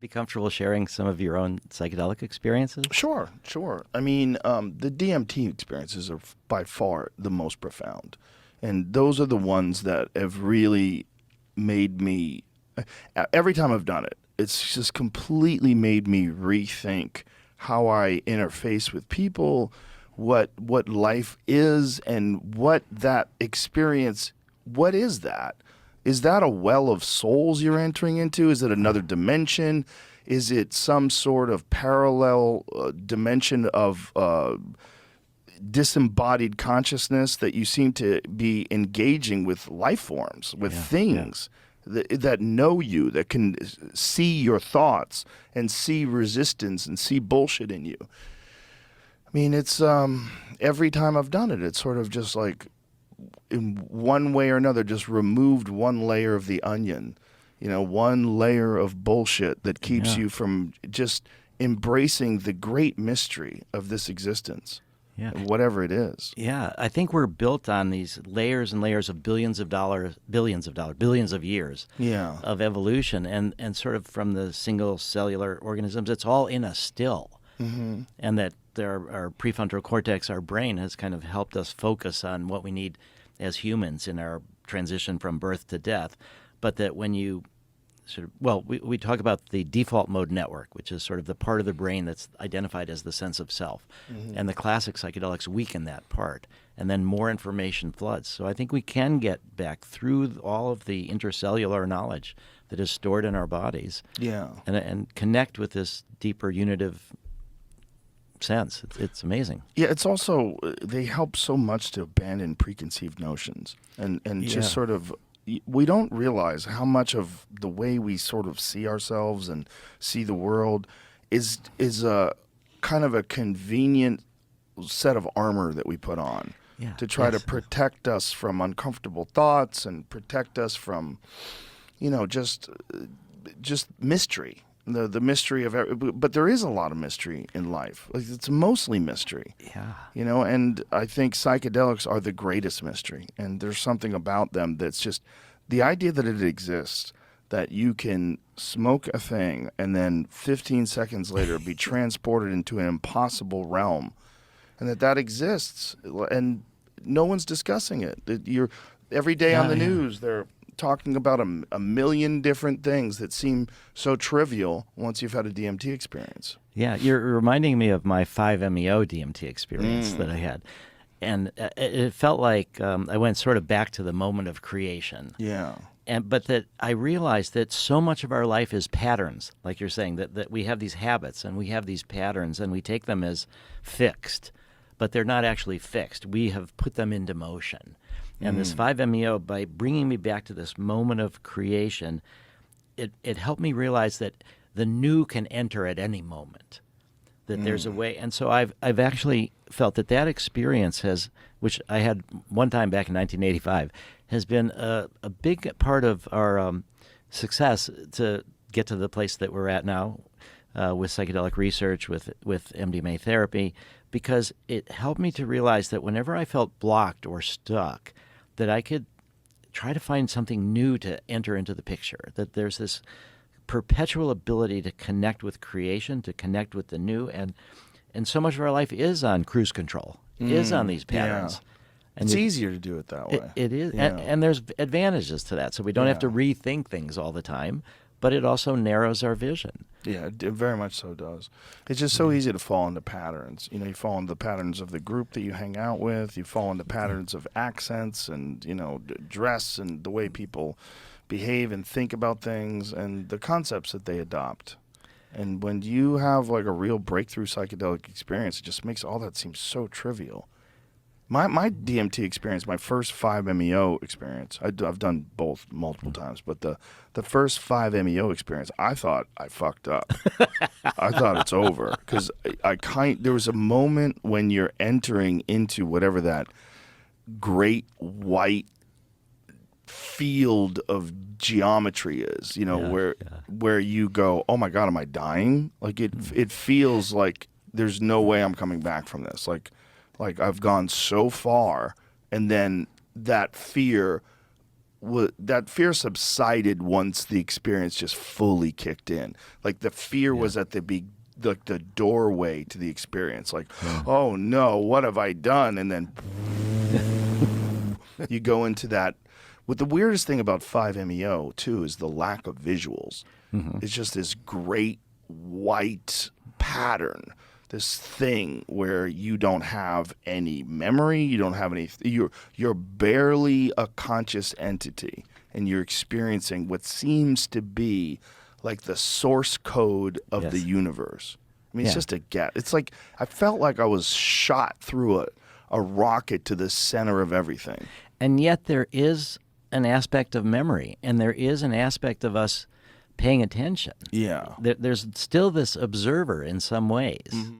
Be comfortable sharing some of your own psychedelic experiences? Sure, sure. I mean, the DMT experiences are by far the most profound. And those are the ones that have really made me, every time I've done it, it's just completely made me rethink how I interface with people, what life is, and what that experience, what is that? Is that a well of souls you're entering into? Is it another dimension? Is it some sort of parallel dimension of disembodied consciousness that you seem to be engaging with life forms, with things that know you, that can see your thoughts and see resistance and see bullshit in you? I mean, it's every time I've done it, it's sort of just like, in one way or another, just removed one layer of the onion, one layer of bullshit that keeps you from just embracing the great mystery of this existence, whatever it is. Yeah, I think we're built on these layers and layers of billions of years of evolution, and sort of from the single cellular organisms, it's all in us still. Mm-hmm. And that our prefrontal cortex, our brain, has kind of helped us focus on what we need as humans in our transition from birth to death. But that when you we talk about the default mode network, which is sort of the part of the brain that's identified as the sense of self. Mm-hmm. And the classic psychedelics weaken that part, and then more information floods. So I think we can get back through all of the intercellular knowledge that is stored in our bodies, and connect with this deeper unitive sense. It's amazing. Yeah, it's also, they help so much to abandon preconceived notions and just sort of, we don't realize how much of the way we sort of see ourselves and see the world is a kind of a convenient set of armor that we put on to try to protect us from uncomfortable thoughts and protect us from, just mystery. The mystery of but there is a lot of mystery in life. It's mostly mystery. Yeah. And I think psychedelics are the greatest mystery. And there's something about them that's just the idea that it exists, that you can smoke a thing and then 15 seconds later be transported into an impossible realm, and that exists, and no one's discussing it. You're every day on the news, they're talking about a million different things that seem so trivial once you've had a DMT experience. Yeah, you're reminding me of my 5-MeO DMT experience that I had. And it felt like I went sort of back to the moment of creation. Yeah. But that I realized that so much of our life is patterns, like you're saying, that we have these habits and we have these patterns and we take them as fixed, but they're not actually fixed. We have put them into motion. And this 5-MeO, by bringing me back to this moment of creation, it helped me realize that the new can enter at any moment, that there's a way. And so I've actually felt that experience which I had one time back in 1985, has been a big part of our success to get to the place that we're at now with psychedelic research, with MDMA therapy, because it helped me to realize that whenever I felt blocked or stuck, that I could try to find something new to enter into the picture, that there's this perpetual ability to connect with creation, to connect with the new, and so much of our life is on cruise control, is on these patterns. And it's easier to do it that way. It is, and there's advantages to that, so we don't have to rethink things all the time, but it also narrows our vision. Yeah, it very much so does. It's just so easy to fall into patterns. You fall into the patterns of the group that you hang out with. You fall into patterns of accents and, dress and the way people behave and think about things and the concepts that they adopt. And when you have like a real breakthrough psychedelic experience, it just makes all that seem so trivial. My DMT experience, my first 5-MeO experience, I've done both multiple times, but the first 5-MeO experience, I thought I fucked up. I thought it's over, because there was a moment when you're entering into whatever that great white field of geometry is, where you go, oh my God, am I dying? Like it feels like there's no way I'm coming back from this. Like I've gone so far, and then that fear that fear subsided once the experience just fully kicked in. Like the fear was at the doorway to the experience. Like, oh no, what have I done? And then you go into that. What the weirdest thing about 5-MeO too is the lack of visuals. It's just this great white pattern, this thing where you don't have any memory, you don't have any. You're barely a conscious entity, and you're experiencing what seems to be like the source code of the universe. I mean, it's just a get. It's like I felt like I was shot through a rocket to the center of everything. And yet there is an aspect of memory, and there is an aspect of us paying attention. Yeah. There's still this observer in some ways.